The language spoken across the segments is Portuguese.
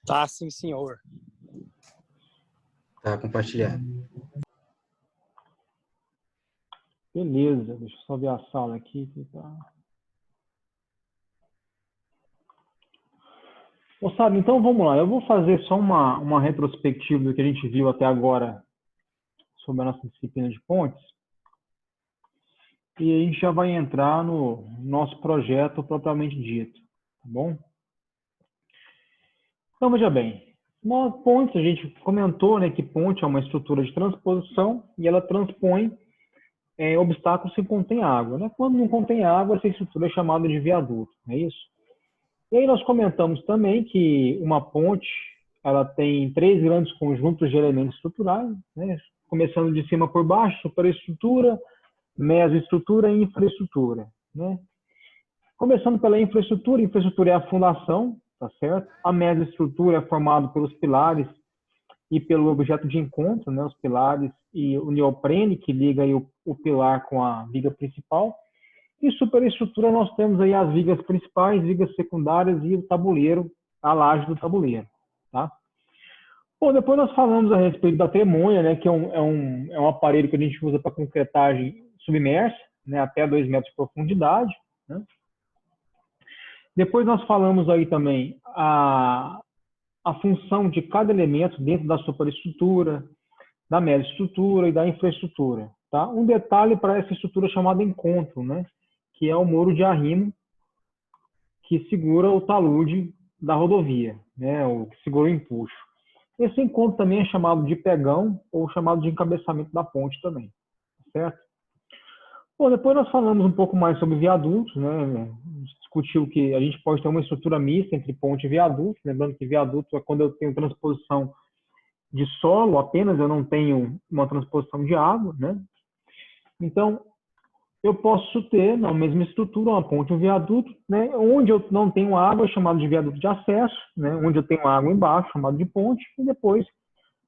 Tá, sim, senhor. Tá compartilhado. Beleza, deixa eu só ver a sala aqui. Moçada, então vamos lá. Eu vou fazer só uma retrospectiva do que a gente viu até agora sobre a nossa disciplina de pontes. E a gente já vai entrar no nosso projeto propriamente dito, tá bom? Então, veja bem. Pontes, a gente comentou, né, que ponte é uma estrutura de transposição e ela transpõe obstáculos que contêm água, né? Quando não contém água, essa estrutura é chamada de viaduto, não é isso? E aí nós comentamos também que uma ponte, ela tem três grandes conjuntos de elementos estruturais, né? Começando de cima por baixo: superestrutura, mesoestrutura e infraestrutura, né? Começando pela infraestrutura, infraestrutura é a fundação, tá certo? A mesoestrutura é formada pelos pilares e pelo objeto de encontro, né? Os pilares e o neoprene, que liga aí o pilar com a viga principal. E superestrutura, nós temos aí as vigas principais, vigas secundárias e o tabuleiro, a laje do tabuleiro, tá? Bom, depois nós falamos a respeito da tremonha, né, que é um aparelho que a gente usa para concretagem submersa, né, até 2 metros de profundidade, né? Depois nós falamos aí também a função de cada elemento dentro da superestrutura, da mesoestrutura e da infraestrutura, tá? Um detalhe para essa estrutura chamada encontro, né, que é o muro de arrimo que segura o talude da rodovia, né, o que segura o empuxo. Esse encontro também é chamado de pegão ou chamado de encabeçamento da ponte também, certo? Bom, depois nós falamos um pouco mais sobre viadutos, né? Discutiu que a gente pode ter uma estrutura mista entre ponte e viaduto, lembrando que viaduto é quando eu tenho transposição de solo apenas, eu não tenho uma transposição de água, né? Então, eu posso ter na mesma estrutura uma ponte e um viaduto, né? Onde eu não tenho água é chamado de viaduto de acesso, né? Onde eu tenho água embaixo, chamado de ponte, e depois,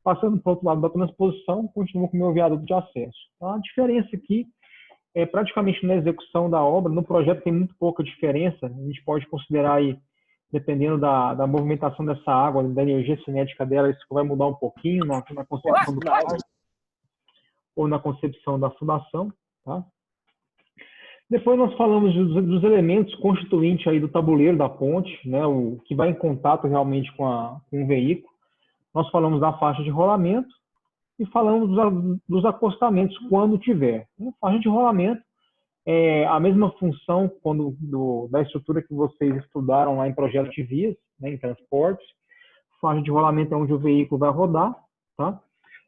passando para o outro lado da transposição, continuo com o meu viaduto de acesso. Então, a diferença aqui é praticamente na execução da obra, no projeto tem muito pouca diferença, a gente pode considerar aí, dependendo da movimentação dessa água, da energia cinética dela, isso vai mudar um pouquinho na concepção do pilar ou na concepção da fundação, tá? Depois nós falamos dos elementos constituintes aí do tabuleiro da ponte, né, o que vai em contato realmente com o veículo. Nós falamos da faixa de rolamento e falamos dos acostamentos, quando tiver. A faixa de rolamento é a mesma função da estrutura que vocês estudaram lá em projeto de vias, né, em transportes. Faixa de rolamento é onde o veículo vai rodar, tá?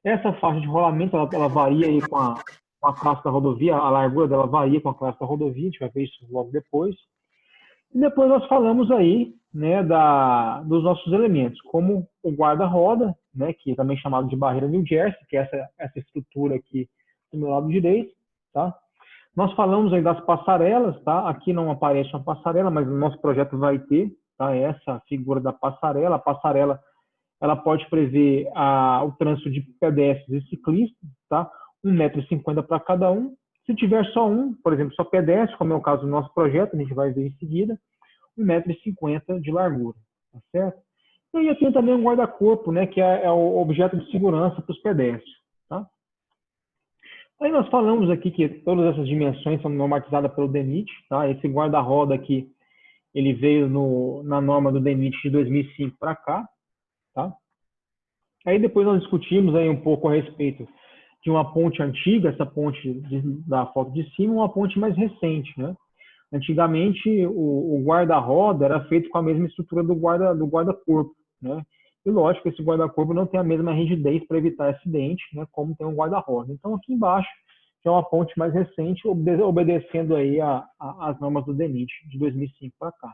Essa faixa de rolamento, ela varia aí com a classe da rodovia, a largura dela varia com a classe da rodovia, a gente vai ver isso logo depois. E depois nós falamos aí, né, dos nossos elementos, como o guarda-roda, né, que é também chamado de barreira New Jersey, que é essa estrutura aqui do meu lado direito, tá? Nós falamos aí das passarelas, tá? Aqui não aparece uma passarela, mas no nosso projeto vai ter, tá? Essa figura da passarela. A passarela, ela pode prever o trânsito de pedestres e ciclistas, tá? 1,50 m para cada um. Se tiver só um, por exemplo, só pedestre, como é o caso do nosso projeto, a gente vai ver em seguida, 1,50 m de largura, tá certo? E aí eu tenho também um guarda-corpo, né, que é o objeto de segurança para os pedestres, tá? Aí nós falamos aqui que todas essas dimensões são normatizadas pelo DENIT, tá? Esse guarda-roda aqui, ele veio na norma do DENIT de 2005 para cá, tá? Aí depois nós discutimos aí um pouco a respeito de uma ponte antiga, essa ponte da foto de cima, uma ponte mais recente, né? Antigamente, o guarda-roda era feito com a mesma estrutura do guarda-corpo, né? E lógico, esse guarda-corpo não tem a mesma rigidez para evitar acidente, né, como tem um guarda-roda. Então, aqui embaixo, já é uma ponte mais recente, obedecendo aí as normas do DENIT de 2005 para cá,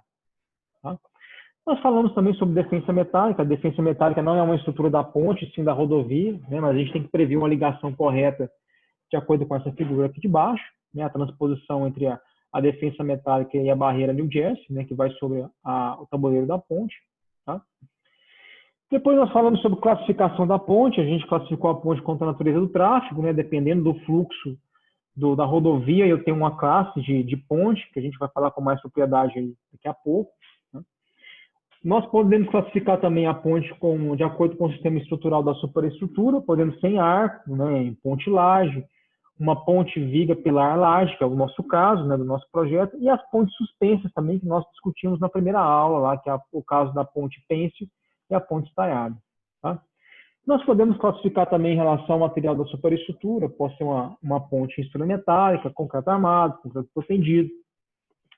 tá? Nós falamos também sobre defensa metálica. A defensa metálica não é uma estrutura da ponte, sim da rodovia, né, mas a gente tem que prever uma ligação correta de acordo com essa figura aqui de baixo, né, a transposição entre a defensa metálica e a barreira New Jersey, né, que vai sobre o tabuleiro da ponte, tá? Depois nós falamos sobre classificação da ponte. A gente classificou a ponte contra a natureza do tráfego, né, dependendo do fluxo da rodovia, eu tenho uma classe de ponte, que a gente vai falar com mais propriedade aí daqui a pouco, né? Nós podemos classificar também a ponte de acordo com o sistema estrutural da superestrutura, podendo ser em arco, né, em ponte laje, uma ponte viga pilar laje, que é o nosso caso, né, do nosso projeto, e as pontes suspensas também, que nós discutimos na primeira aula, lá, que é o caso da ponte pêncil e a ponte estaiada. Tá? Nós podemos classificar também em relação ao material da superestrutura, pode ser uma ponte instrumentálica, concreto armado, concreto protendido,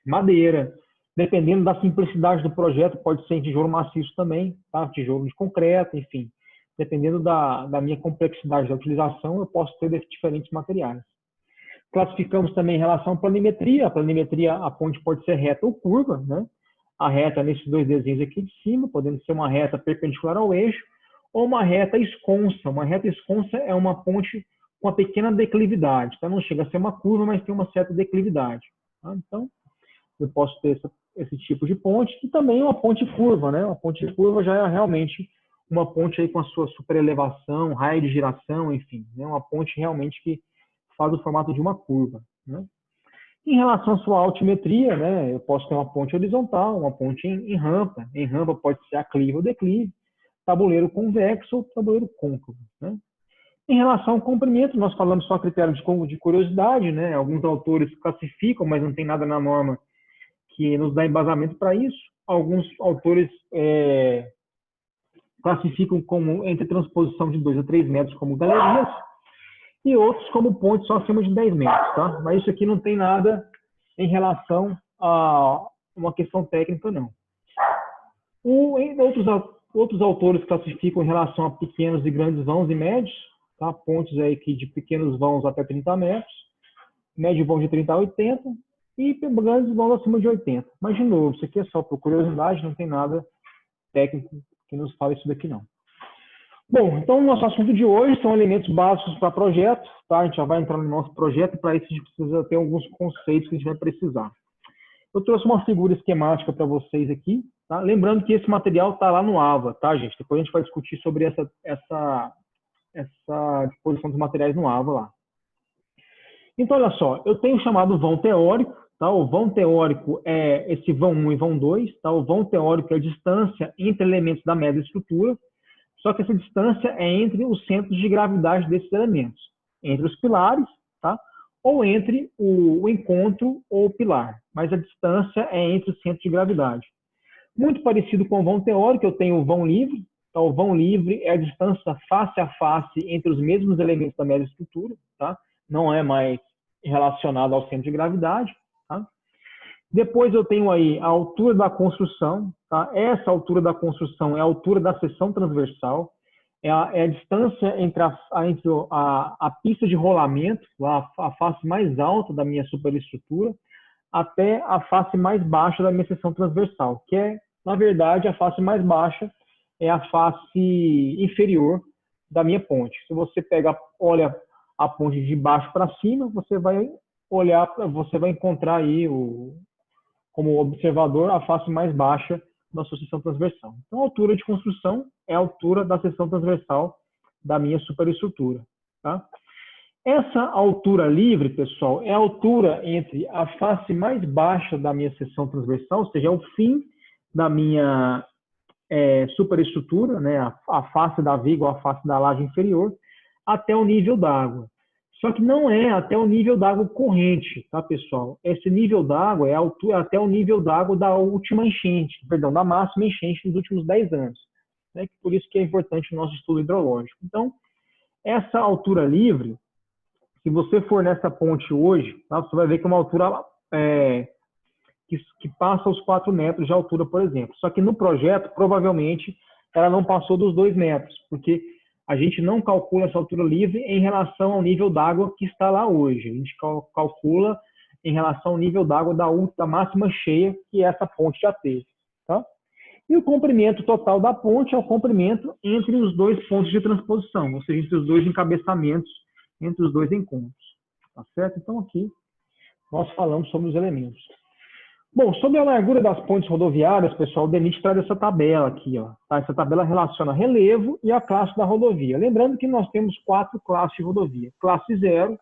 madeira. Dependendo da simplicidade do projeto, pode ser em tijolo maciço também, tá? Tijolo de concreto, enfim. Dependendo da minha complexidade da utilização, eu posso ter diferentes materiais. Classificamos também em relação à planimetria. A planimetria, a ponte pode ser reta ou curva, né? A reta nesses dois desenhos aqui de cima, podendo ser uma reta perpendicular ao eixo, ou uma reta esconsa. Uma reta esconsa é uma ponte com uma pequena declividade, tá? Não chega a ser uma curva, mas tem uma certa declividade. Tá? Então, eu posso ter esse tipo de ponte, e também uma ponte curva, né? Uma ponte curva já é realmente uma ponte aí com a sua superelevação, raio de giração, enfim, né? Uma ponte realmente que faz o formato de uma curva, né? Em relação à sua altimetria, né? Eu posso ter uma ponte horizontal, uma ponte em rampa. Em rampa pode ser aclive ou declive, tabuleiro convexo ou tabuleiro côncavo, né? Em relação ao comprimento, nós falamos só a critério de curiosidade, né? Alguns autores classificam, mas não tem nada na norma que nos dá embasamento para isso. Alguns autores classificam como entre transposição de 2 a 3 metros como galerias, e outros como pontes só acima de 10 metros. Tá? Mas isso aqui não tem nada em relação a uma questão técnica, não. Outros autores classificam em relação a pequenos e grandes vãos e médios, tá? Pontes aí que de pequenos vãos até 30 metros, médio vão de 30 a 80, e grandes vão acima de 80. Mas, de novo, isso aqui é só por curiosidade, não tem nada técnico que nos fale isso daqui, não. Bom, então o nosso assunto de hoje são elementos básicos para projeto, tá? A gente já vai entrar no nosso projeto, e para isso a gente precisa ter alguns conceitos que a gente vai precisar. Eu trouxe uma figura esquemática para vocês aqui, tá? Lembrando que esse material está lá no AVA, tá, gente? Depois a gente vai discutir sobre essa disposição dos materiais no AVA lá. Então, olha só, eu tenho chamado vão teórico, tá? O vão teórico é esse vão 1 e vão 2, tá? O vão teórico é a distância entre elementos da média estrutura, só que essa distância é entre os centros de gravidade desses elementos, entre os pilares, tá? Ou entre o encontro ou o pilar, mas a distância é entre os centros de gravidade. Muito parecido com o vão teórico, eu tenho o vão livre, tá? O vão livre é a distância face a face entre os mesmos elementos da média estrutura, tá? Não é mais relacionado ao centro de gravidade. Tá? Depois eu tenho aí a altura da construção. Tá? Essa altura da construção é a altura da seção transversal, é a distância entre a pista de rolamento, a face mais alta da minha superestrutura, até a face mais baixa da minha seção transversal, que é, na verdade, a face mais baixa é a face inferior da minha ponte. Se você olha a ponte de baixo para cima, você vai encontrar aí, como observador, a face mais baixa da sua seção transversal. Então, a altura de construção é a altura da seção transversal da minha superestrutura. Tá? Essa altura livre, pessoal, é a altura entre a face mais baixa da minha seção transversal, ou seja, é o fim da minha superestrutura, né, a face da viga ou a face da laje inferior, até o nível d'água. Só que não é até o nível d'água corrente, tá, pessoal? Esse nível d'água é até o nível d'água da última enchente, perdão, da máxima enchente nos últimos 10 anos. Né? Por isso que é importante o nosso estudo hidrológico. Então, essa altura livre, se você for nessa ponte hoje, tá, você vai ver que é uma altura que passa os 4 metros de altura, por exemplo. Só que no projeto, provavelmente, ela não passou dos 2 metros, porque a gente não calcula essa altura livre em relação ao nível d'água que está lá hoje. A gente calcula em relação ao nível d'água da máxima cheia que essa ponte já teve. Tá? E o comprimento total da ponte é o comprimento entre os 2 pontos de transposição, ou seja, entre os 2 encabeçamentos, entre os 2 encontros. Tá certo? Então, aqui nós falamos sobre os elementos. Bom, sobre a largura das pontes rodoviárias, pessoal, o DENIT traz essa tabela aqui, ó. Tá? Essa tabela relaciona relevo e a classe da rodovia. Lembrando que nós temos 4 classes de rodovia. Classe 0,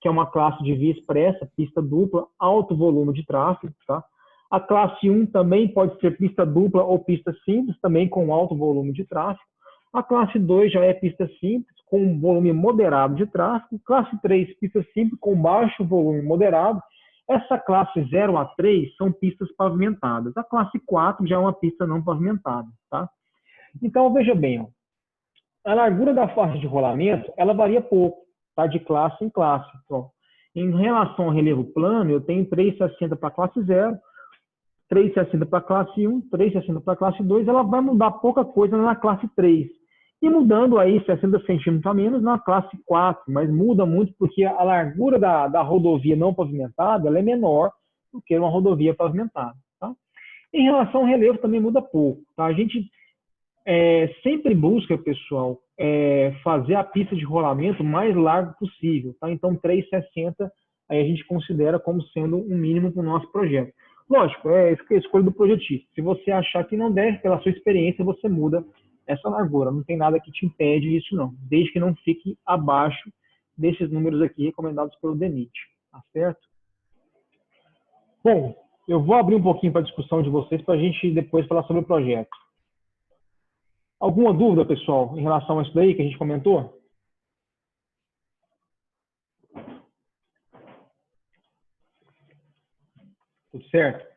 que é uma classe de via expressa, pista dupla, alto volume de tráfego. Tá? A classe 1 também pode ser pista dupla ou pista simples, também com alto volume de tráfego. A classe 2 já é pista simples, com um volume moderado de tráfego. Classe 3, pista simples, com baixo volume moderado. Essa classe 0 a 3 são pistas pavimentadas. A classe 4 já é uma pista não pavimentada, tá? Então, veja bem, ó, a largura da faixa de rolamento, ela varia pouco, tá? De classe em classe. Ó. Em relação ao relevo plano, eu tenho 3,60 para a classe 0, 3,60 para a classe 1, 3,60 para a classe 2, ela vai mudar pouca coisa na classe 3. E mudando aí 60 centímetros a menos na classe 4, mas muda muito porque a largura da rodovia não pavimentada ela é menor do que uma rodovia pavimentada. Tá? Em relação ao relevo também muda pouco. Tá? A gente sempre busca, pessoal, fazer a pista de rolamento mais larga possível. Tá? Então 3,60 aí a gente considera como sendo um mínimo para o nosso projeto. Lógico, é a escolha do projetista. Se você achar que não deve, pela sua experiência, você muda essa largura. Não tem nada que te impede isso, não. Desde que não fique abaixo desses números aqui recomendados pelo DENIT. Tá certo? Bom, eu vou abrir um pouquinho para a discussão de vocês para a gente depois falar sobre o projeto. Alguma dúvida, pessoal, em relação a isso daí que a gente comentou? Tudo certo?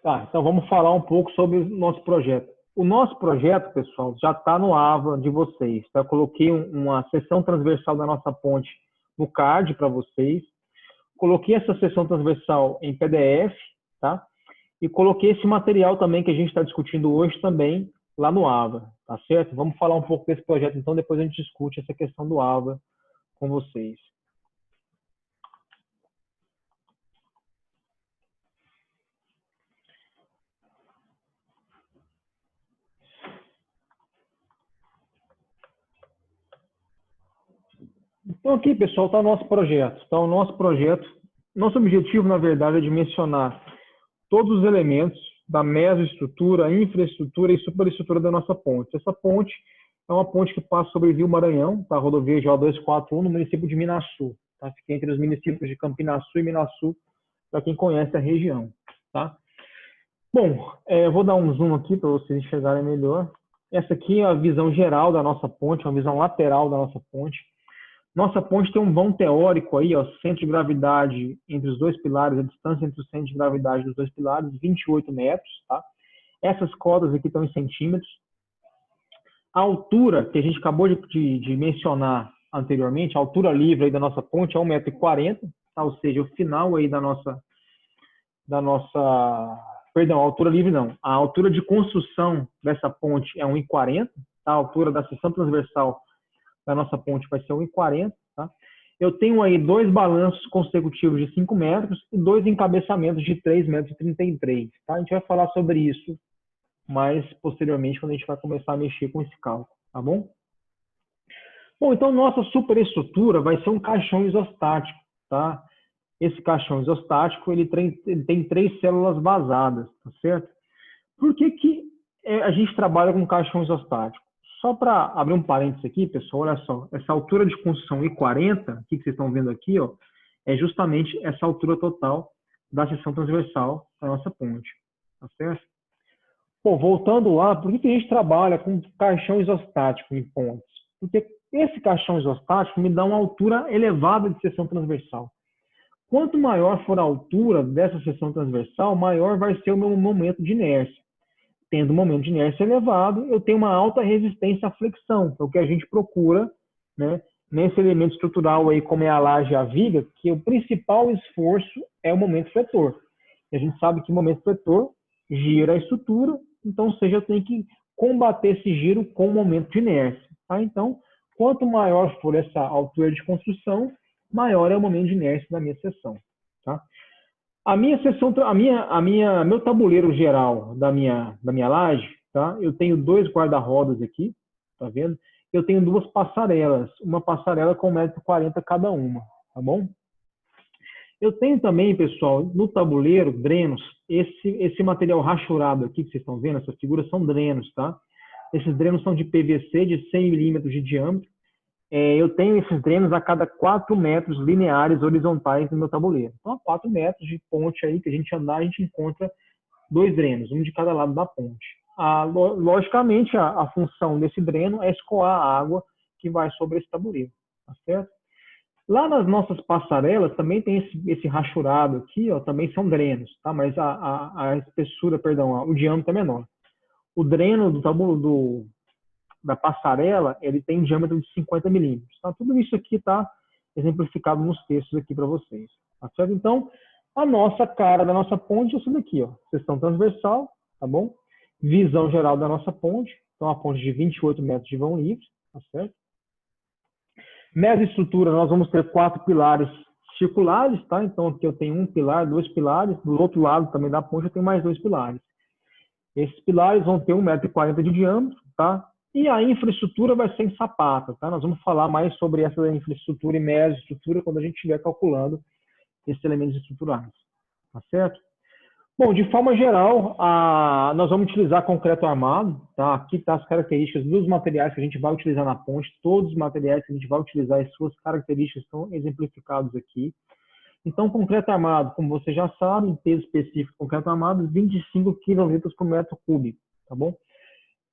Tá, então vamos falar um pouco sobre o nosso projeto. O nosso projeto, pessoal, já está no AVA de vocês. Tá? Eu coloquei uma seção transversal da nossa ponte no card para vocês. Coloquei essa seção transversal em PDF, tá? E coloquei esse material também que a gente está discutindo hoje também lá no AVA, tá certo? Vamos falar um pouco desse projeto, então depois a gente discute essa questão do AVA com vocês. Então aqui, pessoal, está o nosso projeto. Então, nosso objetivo, na verdade, é de mencionar todos os elementos da mesoestrutura, infraestrutura e superestrutura da nossa ponte. Essa ponte é uma ponte que passa sobre o Rio Maranhão, tá? Rodovia GO 241, no município de Minaçu. Tá? Fica entre os municípios de Campinaçu e Minaçu, para quem conhece a região. Tá? Bom, eu vou dar um zoom aqui para vocês enxergarem melhor. Essa aqui é a visão geral da nossa ponte, uma visão lateral da nossa ponte. Nossa ponte tem um vão teórico aí, ó, centro de gravidade entre os dois pilares, a distância entre o centro de gravidade dos dois pilares, 28 metros, tá? Essas cotas aqui estão em centímetros. A altura, que a gente acabou de mencionar anteriormente, a altura livre aí da nossa ponte é 1,40 m, tá? Ou seja, o final aí perdão, a altura livre não, a altura de construção dessa ponte é 1,40 m, tá? A altura da seção transversal da nossa ponte vai ser 1,40 m, tá? Eu tenho aí 2 balanços consecutivos de 5 metros e 2 encabeçamentos de 3,33 m, tá? A gente vai falar sobre isso mais posteriormente, quando a gente vai começar a mexer com esse cálculo, tá bom? Bom, então nossa superestrutura vai ser um caixão isostático, tá? Esse caixão isostático, ele tem 3 células vazadas, tá certo? Por que a gente trabalha com caixão isostático? Só para abrir um parênteses aqui, pessoal, olha só, essa altura de construção I40, que vocês estão vendo aqui, ó, é justamente essa altura total da seção transversal da nossa ponte, tá certo? Bom, voltando lá, por que a gente trabalha com caixão isostático em pontes? Porque esse caixão isostático me dá uma altura elevada de seção transversal. Quanto maior for a altura dessa seção transversal, maior vai ser o meu momento de inércia. Tendo um momento de inércia elevado, eu tenho uma alta resistência à flexão, que é o que a gente procura, né, nesse elemento estrutural aí, como é a laje e a viga, que o principal esforço é o momento fletor. E a gente sabe que o momento fletor gira a estrutura, então, ou seja, eu tenho que combater esse giro com o momento de inércia. Tá? Então, quanto maior for essa altura de construção, maior é o momento de inércia da minha seção. Tá? Meu tabuleiro geral da minha laje, tá? Eu tenho 2 guarda-rodas aqui, tá vendo? Eu tenho 2 passarelas, uma passarela com 1,40 m cada uma, tá bom? Eu tenho também, pessoal, no tabuleiro, drenos, esse material rachurado aqui que vocês estão vendo, essas figuras são drenos, tá? Esses drenos são de PVC de 100 milímetros de diâmetro. eu tenho esses drenos a cada 4 metros lineares horizontais no meu tabuleiro. Então, a 4 metros de ponte aí que a gente andar, a gente encontra 2 drenos, um de cada lado da ponte. Logicamente, a função desse dreno é escoar a água que vai sobre esse tabuleiro, tá certo? Lá nas nossas passarelas também tem esse rachurado aqui, ó, também são drenos, tá? Mas a espessura, perdão, o diâmetro é menor. O dreno da passarela, ele tem diâmetro de 50 milímetros. Tá? Tudo isso aqui está exemplificado nos textos aqui para vocês. Tá certo? Então, a nossa cara da nossa ponte é isso daqui, ó. Seção transversal, tá bom? Visão geral da nossa ponte. Então, a ponte de 28 metros de vão livre, tá certo? Mesoestrutura, nós vamos ter 4 pilares circulares, tá? Então, aqui eu tenho um pilar, 2 pilares. Do outro lado também da ponte eu tenho mais 2 pilares. Esses pilares vão ter 1,40 m de diâmetro, tá? E a infraestrutura vai ser em sapata, tá? Nós vamos falar mais sobre essa infraestrutura e mesoestrutura quando a gente estiver calculando esses elementos estruturais, tá certo? Bom, de forma geral, nós vamos utilizar concreto armado, tá? Aqui tá as características dos materiais que a gente vai utilizar na ponte, todos os materiais que a gente vai utilizar, as suas características estão exemplificados aqui. Então, concreto armado, como você já sabe, em peso específico, concreto armado, 25 kN por metro cúbico, tá bom?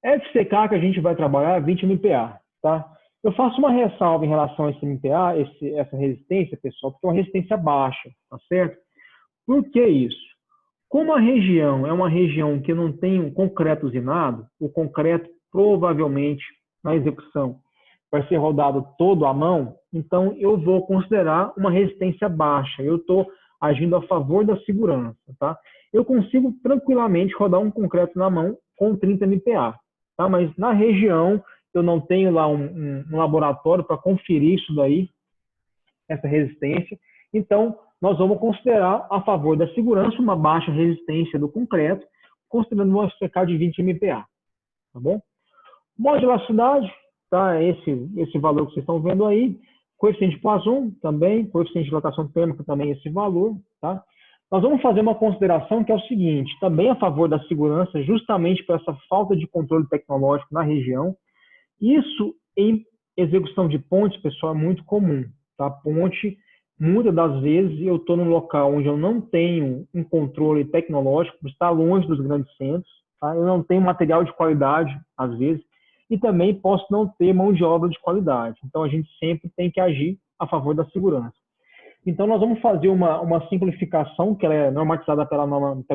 FCK que a gente vai trabalhar 20 MPa, tá? Eu faço uma ressalva em relação a esse MPa, essa resistência, pessoal, porque é uma resistência baixa, tá certo? Por que isso? Como a região é uma região que não tem um concreto usinado, o concreto provavelmente na execução vai ser rodado todo à mão, então eu vou considerar uma resistência baixa. Eu estou agindo a favor da segurança, tá? Eu consigo tranquilamente rodar um concreto na mão com 30 MPa, tá? Mas na região eu não tenho lá um laboratório para conferir isso daí, essa resistência. Então, nós vamos considerar a favor da segurança uma baixa resistência do concreto, considerando uma FCK de 20 MPa, tá bom? Modularidade, tá? Esse valor que vocês estão vendo aí. Coeficiente Poisson também, coeficiente de dilatação térmica também esse valor, tá? Nós vamos fazer uma consideração que é o seguinte, também a favor da segurança, justamente por essa falta de controle tecnológico na região. Isso em execução de pontes, pessoal, é muito comum, tá? Ponte, muitas das vezes eu estou num local onde eu não tenho um controle tecnológico, está longe dos grandes centros, tá? Eu não tenho material de qualidade, às vezes, e também posso não ter mão de obra de qualidade. Então, a gente sempre tem que agir a favor da segurança. Então, nós vamos fazer uma simplificação, que ela é normatizada pela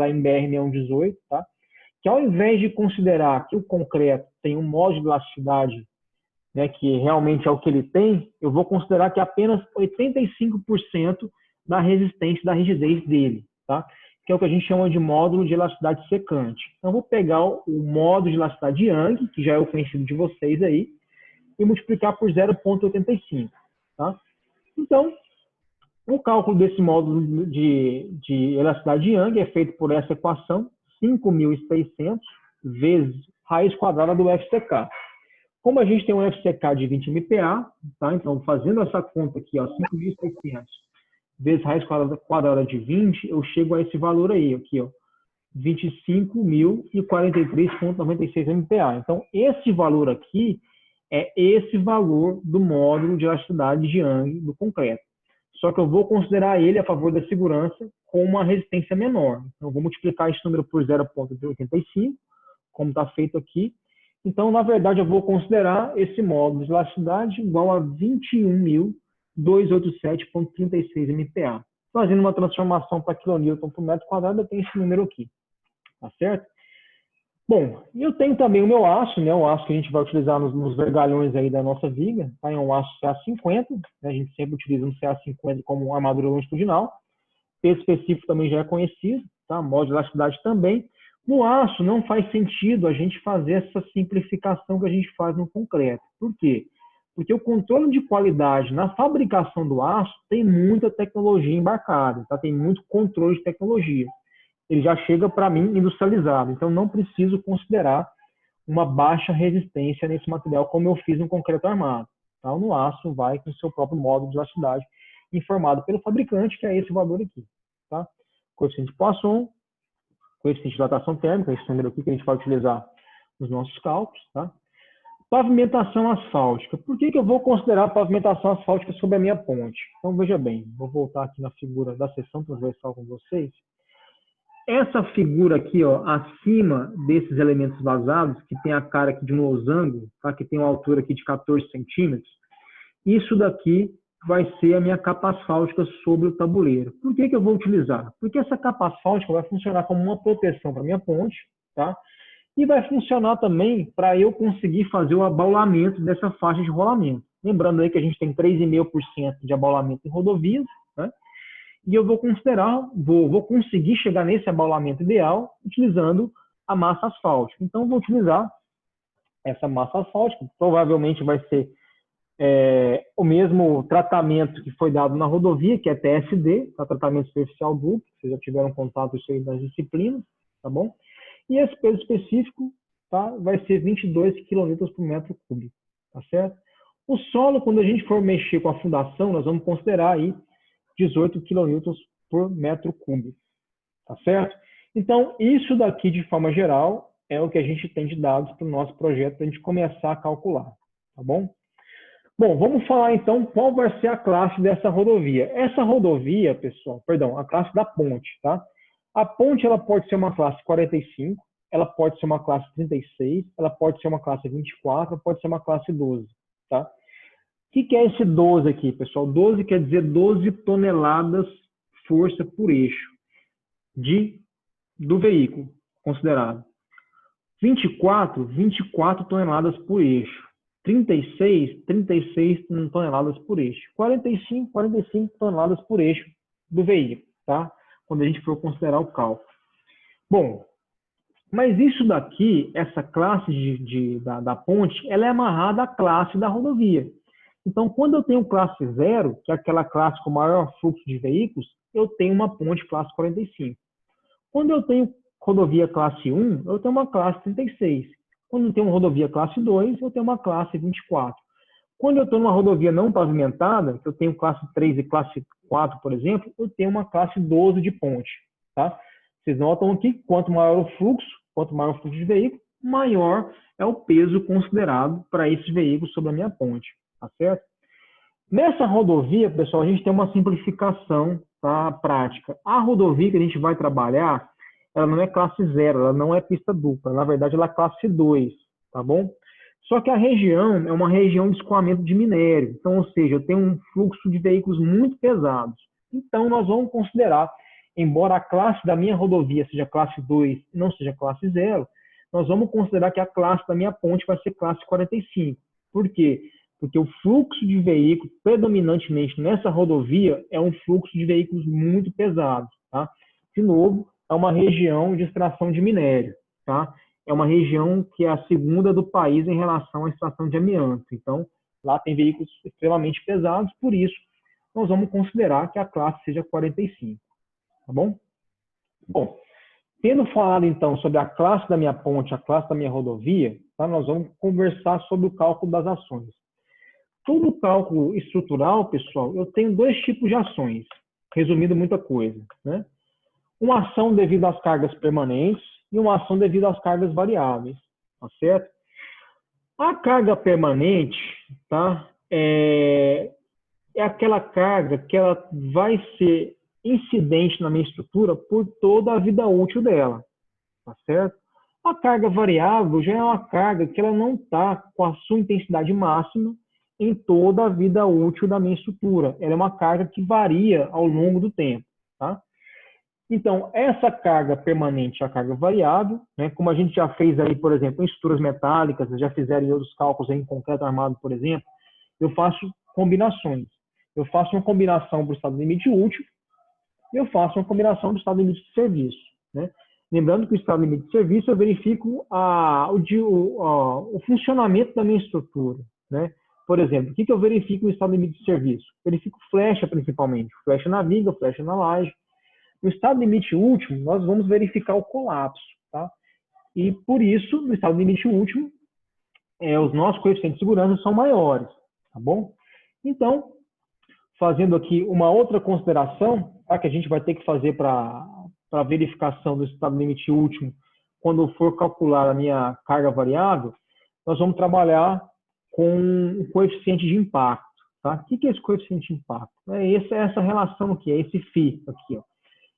NBR 6118, tá? Que ao invés de considerar que o concreto tem um modo de elasticidade, né, que realmente é o que ele tem, eu vou considerar que apenas 85% da resistência, da rigidez dele, tá? Que é o que a gente chama de módulo de elasticidade secante. Então, eu vou pegar o módulo de elasticidade Young, que já é o conhecido de vocês aí, e multiplicar por 0,85, tá? Então, o cálculo desse módulo de elasticidade Young é feito por essa equação, 5.600 vezes raiz quadrada do FCK. Como a gente tem um FCK de 20 MPa, tá? Então, fazendo essa conta aqui, 5.600 vezes raiz quadrada de 20, eu chego a esse valor aí, aqui, ó, 25.043,96 MPa. Então, esse valor aqui é esse valor do módulo de elasticidade de Young do concreto. Só que eu vou considerar ele a favor da segurança com uma resistência menor. Então, eu vou multiplicar esse número por 0,85, como está feito aqui. Então, na verdade, eu vou considerar esse módulo de elasticidade igual a 21.287,36 MPa. Fazendo uma transformação para kilonewton por metro quadrado, eu tenho esse número aqui. Tá certo? Bom, eu tenho também o meu aço, né? O aço que a gente vai utilizar nos vergalhões aí da nossa viga, tá? É um aço CA50, né? A gente sempre utiliza um CA50 como armadura longitudinal. Peso específico também já é conhecido, tá? Modo de elasticidade também. No aço não faz sentido a gente fazer essa simplificação que a gente faz no concreto. Por quê? Porque o controle de qualidade na fabricação do aço tem muita tecnologia embarcada, tá? Tem muito controle de tecnologia. Ele já chega para mim industrializado, então não preciso considerar uma baixa resistência nesse material como eu fiz no concreto armado. Tá? No aço vai com o seu próprio módulo de elasticidade informado pelo fabricante, que é esse valor aqui. Tá? Coeficiente de Poisson, coeficiente de dilatação térmica, esse número aqui que a gente vai utilizar nos nossos cálculos. Tá? Pavimentação asfáltica. Por que eu vou considerar a pavimentação asfáltica sobre a minha ponte? Então, veja bem, vou voltar aqui na figura da seção transversal com vocês. Essa figura aqui, ó, acima desses elementos vazados, que tem a cara aqui de um losango, tá? Que tem uma altura aqui de 14 centímetros, isso daqui vai ser a minha capa asfáltica sobre o tabuleiro. Por que eu vou utilizar? Porque essa capa asfáltica vai funcionar como uma proteção para a minha ponte, tá? E vai funcionar também para eu conseguir fazer o abaulamento dessa faixa de rolamento. Lembrando aí que a gente tem 3,5% de abaulamento em rodovias, né? E eu vou considerar, vou conseguir chegar nesse abaulamento ideal utilizando a massa asfáltica. Então, vou utilizar essa massa asfáltica, provavelmente vai ser o mesmo tratamento que foi dado na rodovia, que é TSD, tá? Tratamento superficial duplo, vocês já tiveram contato isso aí nas disciplinas, tá bom? E esse peso específico, tá, vai ser 22 kN por metro cúbico, tá certo? O solo, quando a gente for mexer com a fundação, nós vamos considerar aí 18 kN por metro cúbico, tá certo? Então, isso daqui, de forma geral, é o que a gente tem de dados para o nosso projeto, para a gente começar a calcular, tá bom? Bom, vamos falar então qual vai ser a classe dessa rodovia. Essa rodovia, pessoal, perdão, a classe da ponte, tá? A ponte, ela pode ser uma classe 45, ela pode ser uma classe 36, ela pode ser uma classe 24, pode ser uma classe 12, tá? O que é esse 12 aqui, pessoal? 12 quer dizer 12 toneladas força por eixo do veículo considerado. 24 toneladas por eixo. 36 toneladas por eixo. 45 toneladas por eixo do veículo, tá? Quando a gente for considerar o cálculo. Bom, mas isso daqui, essa classe da ponte, ela é amarrada à classe da rodovia. Então, quando eu tenho classe 0, que é aquela classe com maior fluxo de veículos, eu tenho uma ponte classe 45. Quando eu tenho rodovia classe 1, eu tenho uma classe 36. Quando eu tenho uma rodovia classe 2, eu tenho uma classe 24. Quando eu estou numa rodovia não pavimentada, que eu tenho classe 3 e classe 4, por exemplo, eu tenho uma classe 12 de ponte. Tá? Vocês notam aqui que quanto maior o fluxo de veículo, maior é o peso considerado para esses veículos sobre a minha ponte. Tá certo? Nessa rodovia, pessoal, a gente tem uma simplificação, tá, prática. A rodovia que a gente vai trabalhar, ela não é classe 0, ela não é pista dupla. Na verdade, ela é classe 2, tá bom? Só que a região é uma região de escoamento de minério. Então, ou seja, eu tenho um fluxo de veículos muito pesados. Então, nós vamos considerar, embora a classe da minha rodovia seja classe 2 e não seja classe 0, nós vamos considerar que a classe da minha ponte vai ser classe 45. Por quê? Porque o fluxo de veículos, predominantemente nessa rodovia, é um fluxo de veículos muito pesados, tá? De novo, é uma região de extração de minério, tá? É uma região que é a segunda do país em relação à extração de amianto. Então, lá tem veículos extremamente pesados, por isso, nós vamos considerar que a classe seja 45, tá bom? Bom, tendo falado, então, sobre a classe da minha ponte, a classe da minha rodovia, tá? Nós vamos conversar sobre o cálculo das ações. Todo cálculo estrutural, pessoal, eu tenho dois tipos de ações, resumindo muita coisa, né? Uma ação devido às cargas permanentes e uma ação devido às cargas variáveis, tá certo? A carga permanente, tá? É aquela carga que ela vai ser incidente na minha estrutura por toda a vida útil dela, tá certo? A carga variável já é uma carga que ela não está com a sua intensidade máxima em toda a vida útil da minha estrutura. Ela é uma carga que varia ao longo do tempo, tá? Então, essa carga permanente é a carga variável, né? Como a gente já fez aí, por exemplo, em estruturas metálicas, já fizeram em outros cálculos aí, em concreto armado, por exemplo, eu faço combinações. Eu faço uma combinação para o estado limite útil e eu faço uma combinação do estado limite de serviço, né? Lembrando que o estado limite de serviço eu verifico o funcionamento da minha estrutura, né? Por exemplo, o que eu verifico no estado limite de serviço? Verifico flecha, principalmente. Flecha na viga, flecha na laje. No estado limite último, nós vamos verificar o colapso, tá? E, por isso, no estado limite último, os nossos coeficientes de segurança são maiores, tá bom? Então, fazendo aqui uma outra consideração, tá, que a gente vai ter que fazer para a verificação do estado limite último, quando for calcular a minha carga variável, nós vamos trabalhar com o coeficiente de impacto. Tá? O que é esse coeficiente de impacto? É essa relação aqui, é esse φ aqui. Ó.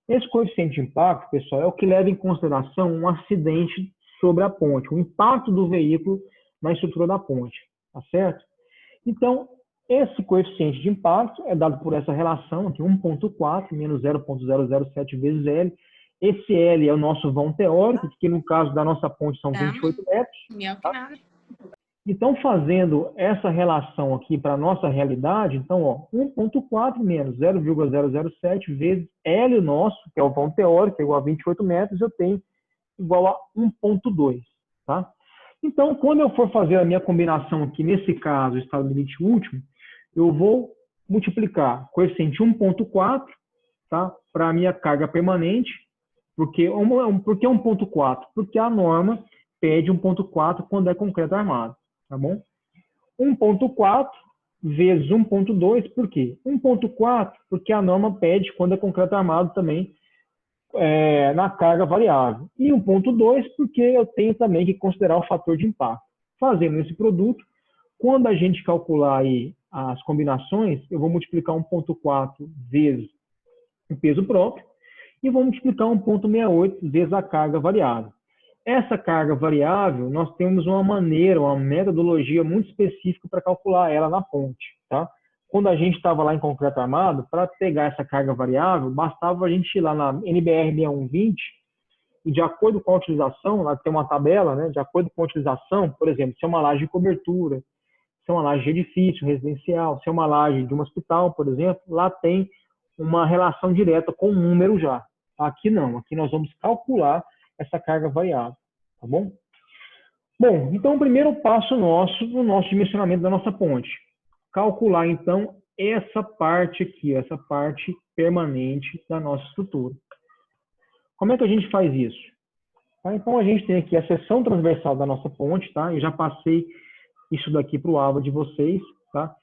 Esse coeficiente de impacto, pessoal, é o que leva em consideração um acidente sobre a ponte, o impacto do veículo na estrutura da ponte, tá certo? Então, esse coeficiente de impacto é dado por essa relação aqui, 1,4 menos 0,007 vezes L. Esse L é o nosso vão teórico, que no caso da nossa ponte são 28 metros. Tá? Então, fazendo essa relação aqui para a nossa realidade, então, ó, 1,4 menos 0,007 vezes L nosso, que é o vão teórico, é igual a 28 metros, eu tenho igual a 1,2. Tá? Então, quando eu for fazer a minha combinação aqui, nesse caso, o estado limite último, eu vou multiplicar coeficiente 1,4, tá, para a minha carga permanente. Por que 1,4? Porque a norma pede 1,4 quando é concreto armado. Tá bom? 1,4 vezes 1,2, por quê? 1,4 porque a norma pede quando é concreto armado também na carga variável. E 1,2 porque eu tenho também que considerar o fator de impacto. Fazendo esse produto, quando a gente calcular aí as combinações, eu vou multiplicar 1,4 vezes o peso próprio e vou multiplicar 1,68 vezes a carga variável. Essa carga variável, nós temos uma maneira, uma metodologia muito específica para calcular ela na ponte. Tá? Quando a gente estava lá em concreto armado, para pegar essa carga variável, bastava a gente ir lá na NBR 6120 e de acordo com a utilização, lá tem uma tabela, né, de acordo com a utilização, por exemplo, se é uma laje de cobertura, se é uma laje de edifício residencial, se é uma laje de um hospital, por exemplo, lá tem uma relação direta com o número já. Aqui não, aqui nós vamos calcular essa carga variável, tá bom? Bom, então o primeiro passo nosso, no nosso dimensionamento da nossa ponte, calcular então essa parte aqui, essa parte permanente da nossa estrutura. Como é que a gente faz isso? Tá? Então a gente tem aqui a seção transversal da nossa ponte, tá? Eu já passei isso daqui para o alvo de vocês, tá?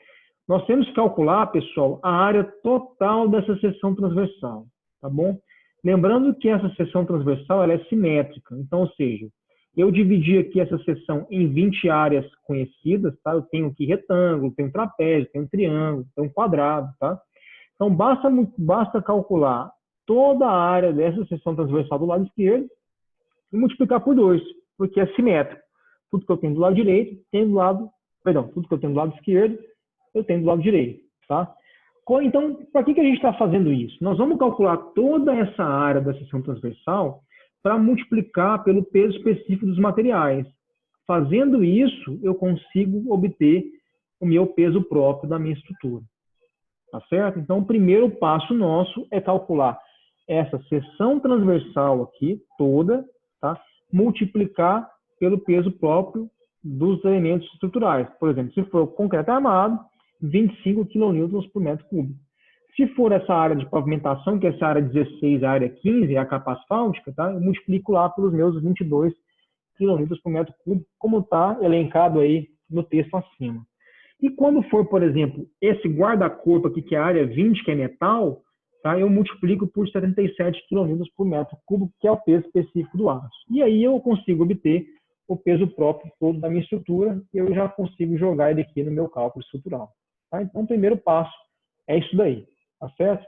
Nós temos que calcular, pessoal, a área total dessa seção transversal, tá bom? Lembrando que essa seção transversal ela é simétrica, então, ou seja, eu dividi aqui essa seção em 20 áreas conhecidas, tá? Eu tenho aqui retângulo, tenho trapézio, tenho triângulo, tenho quadrado, tá? Então, basta calcular toda a área dessa seção transversal do lado esquerdo e multiplicar por 2, porque é simétrico. Tudo que eu tenho do lado direito, tem do lado, tudo que eu tenho do lado esquerdo, eu tenho do lado direito, tá? Então, para que a gente está fazendo isso? Nós vamos calcular toda essa área da seção transversal para multiplicar pelo peso específico dos materiais. Fazendo isso, eu consigo obter o meu peso próprio da minha estrutura. Tá certo? Então, o primeiro passo nosso é calcular essa seção transversal aqui, toda, tá? Multiplicar pelo peso próprio dos elementos estruturais. Por exemplo, se for concreto armado, 25 kN por metro cúbico. Se for essa área de pavimentação, que é essa área 16, a área 15, a capa asfáltica, tá? Eu multiplico lá pelos meus 22 kN por metro cúbico, como está elencado aí no texto acima. E quando for, por exemplo, esse guarda-corpo aqui, que é a área 20, que é metal, tá? Eu multiplico por 77 kN por metro cúbico, que é o peso específico do aço. E aí eu consigo obter o peso próprio todo da minha estrutura e eu já consigo jogar ele aqui no meu cálculo estrutural. Tá? Então, o primeiro passo é isso daí, tá certo?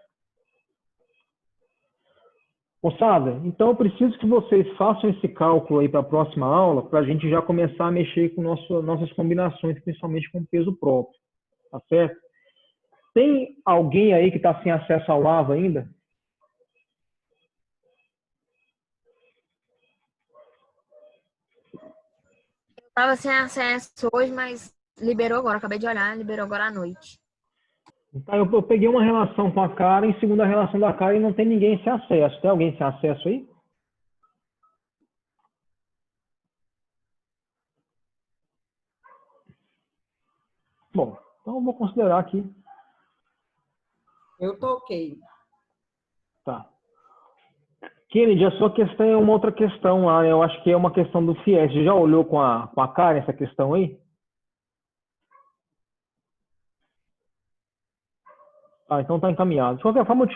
Moçada, então eu preciso que vocês façam esse cálculo aí para a próxima aula, para a gente já começar a mexer com nossas combinações, principalmente com peso próprio, tá certo? Tem alguém aí que está sem acesso ao AVA ainda? Eu estava sem acesso hoje, mas liberou agora. Acabei de olhar, liberou agora à noite. Então, eu peguei uma relação com a Karen, segundo a relação da Karen, não tem ninguém sem acesso. Tem alguém sem acesso aí? Bom, então eu vou considerar aqui. Eu tô ok. Tá. Kennedy, a sua questão é uma outra questão lá. Eu acho que é uma questão do FIES. Você já olhou com a Karen essa questão aí? Ah, então tá encaminhado. De qualquer forma,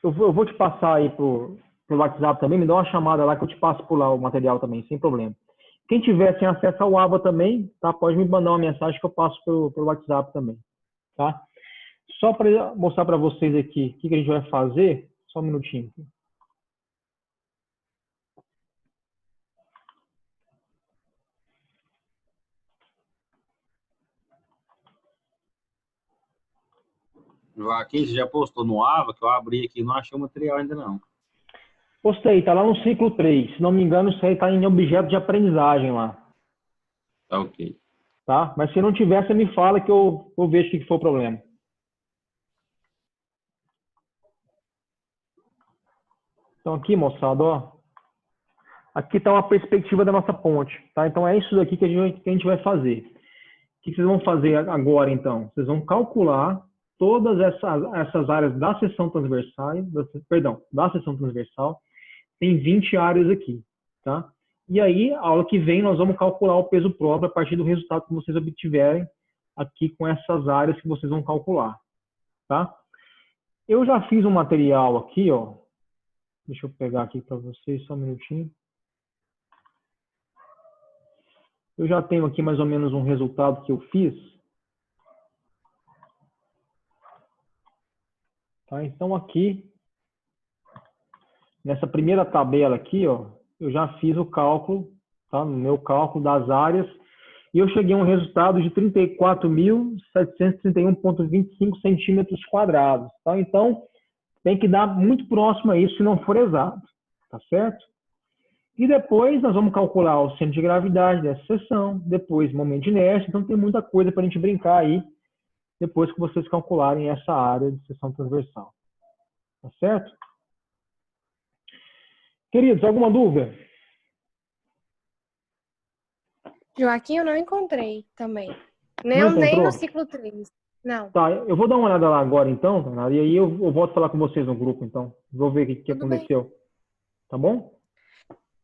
eu vou te passar aí pelo WhatsApp também. Me dá uma chamada lá que eu te passo por lá o material também, sem problema. Quem tiver sem acesso ao AVA também, tá? Pode me mandar uma mensagem que eu passo pelo WhatsApp também, tá? Só para mostrar para vocês aqui o que a gente vai fazer, só um minutinho. Joaquim, você já postou no AVA, que eu abri aqui e não achei o material ainda não. Postei, tá lá no ciclo 3. Se não me engano, isso aí tá em objeto de aprendizagem lá. Tá ok. Tá? Mas se não tiver, você me fala que eu vejo o que foi o problema. Então aqui, moçada, ó. Aqui está uma perspectiva da nossa ponte, tá? Então é isso daqui que a gente vai fazer. O que vocês vão fazer agora, então? Vocês vão calcular todas essas áreas da seção transversal, da seção transversal. Tem 20 áreas aqui, tá? E aí, a aula que vem, nós vamos calcular o peso próprio a partir do resultado que vocês obtiverem aqui com essas áreas que vocês vão calcular, tá? Eu já fiz um material aqui, ó. Deixa eu pegar aqui para vocês, só um minutinho. Eu já tenho aqui mais ou menos um resultado que eu fiz. Tá? Então, aqui, nessa primeira tabela aqui, ó, eu já fiz o cálculo, tá? No meu cálculo das áreas, e eu cheguei a um resultado de 34.731,25 centímetros quadrados. Tá? Então, tem que dar muito próximo a isso se não for exato. Tá certo? E depois nós vamos calcular o centro de gravidade dessa seção, depois o momento de inércia, então tem muita coisa para a gente brincar aí, depois que vocês calcularem essa área de seção transversal. Tá certo? Queridos, alguma dúvida? Joaquim, eu não encontrei também. Não Nem encontrou? no ciclo 3. Não. Tá, eu vou dar uma olhada lá agora então, e aí eu volto a falar com vocês no grupo então. Vou ver o que Tudo bem. aconteceu. Tá bom?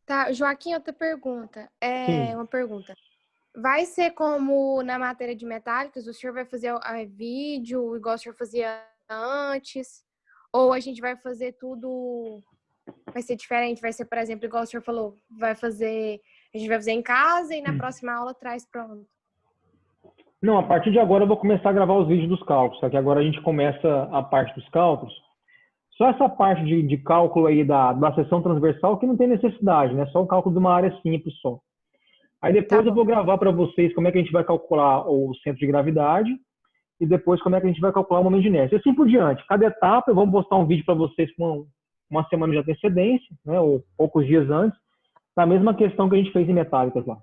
Tá, Joaquim, outra pergunta. Sim. Uma pergunta. Vai ser como na matéria de metálicas, o senhor vai fazer vídeo igual o senhor fazia antes? Ou a gente vai fazer tudo, vai ser diferente? Vai ser, por exemplo, igual o senhor falou, a gente vai fazer em casa e na próxima aula traz pronto. Não, a partir de agora eu vou começar a gravar os vídeos dos cálculos, tá? Que agora a gente começa a parte dos cálculos. Só essa parte de cálculo aí da seção transversal que não tem necessidade, né? Só o cálculo de uma área simples só. Aí depois eu vou gravar para vocês como é que a gente vai calcular o centro de gravidade e depois como é que a gente vai calcular o momento de inércia. E assim por diante. Cada etapa eu vou postar um vídeo para vocês com uma semana de antecedência, né? Ou poucos dias antes, da mesma questão que a gente fez em metálicas lá.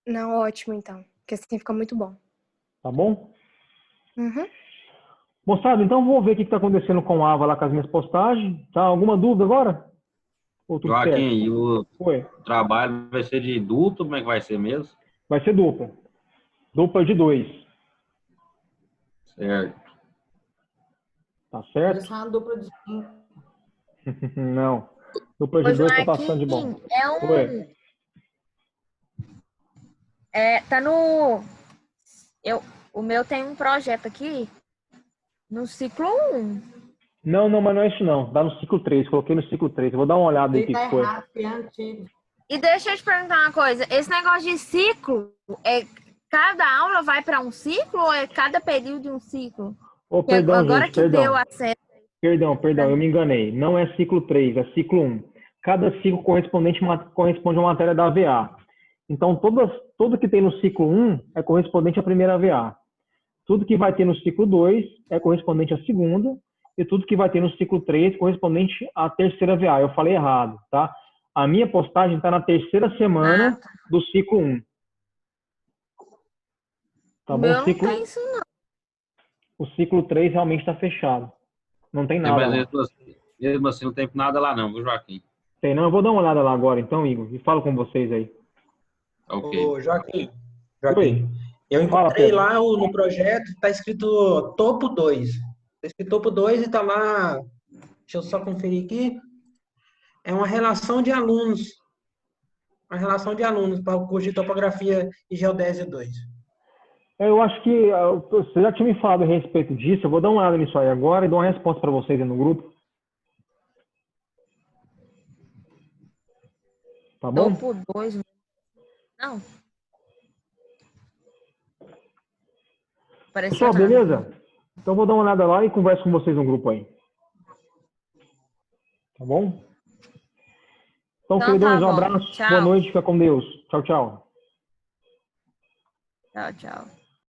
Não, ótimo então. Porque assim fica muito bom. Tá bom? Uhum. Moçada, então vou ver o que está acontecendo com a Ava lá com as minhas postagens. Tá? Alguma dúvida agora? Ou tudo certo? Joaquim, e o Oi. trabalho vai ser de duplo? Como é que vai ser mesmo? Vai ser dupla. Dupla de 2. Certo. Tá certo? Isso é uma dupla de 5. Não. Dupla de Ô, 2 tá Joaquim, passando de bom. Oi. Tá no... O meu tem um projeto aqui no ciclo 1. Não, mas não é isso não. Dá no ciclo 3. Coloquei no ciclo 3. Eu vou dar uma olhada aí Ele que tá foi. errado, que é antigo. E deixa eu te perguntar uma coisa. Esse negócio de ciclo, cada aula vai para um ciclo ou é cada período de um ciclo? Ô, perdão, Agora gente, que deu acesso. Perdão, eu me enganei. Não é ciclo 3, é ciclo 1. Cada ciclo corresponde a uma matéria da AVA. Então, tudo que tem no ciclo 1 é correspondente à primeira AVA. Tudo que vai ter no ciclo 2 é correspondente à segunda. E tudo que vai ter no ciclo 3 é correspondente à terceira AVA. Eu falei errado, tá? A minha postagem está na terceira semana do ciclo 1. Tá bom? Não tem isso, não. O ciclo 3 realmente está fechado. Não tem nada lá. Mesmo assim, não tem nada lá não, viu, Joaquim? Tem não? Eu vou dar uma olhada lá agora, então, Igor. E falo com vocês aí. Ok. Ô, Joaquim, Oi. eu Fala, encontrei Pedro. lá no projeto, está escrito topo 2. Está escrito topo 2 e está lá, deixa eu só conferir aqui, é uma relação de alunos. Uma relação de alunos para o curso de topografia e geodésia 2. Eu acho que você já tinha me falado a respeito disso. Eu vou dar uma olhada nisso aí agora e dou uma resposta para vocês aí no grupo. Tá bom? Topo 2. Não. Apareceu Pessoal, nada. beleza? Então vou dar uma olhada lá e converso com vocês no grupo aí. Tá bom? Então, Então queridões, tá um bom. abraço. Tchau. Boa noite. Fica com Deus. Tchau, tchau. Tchau, tchau.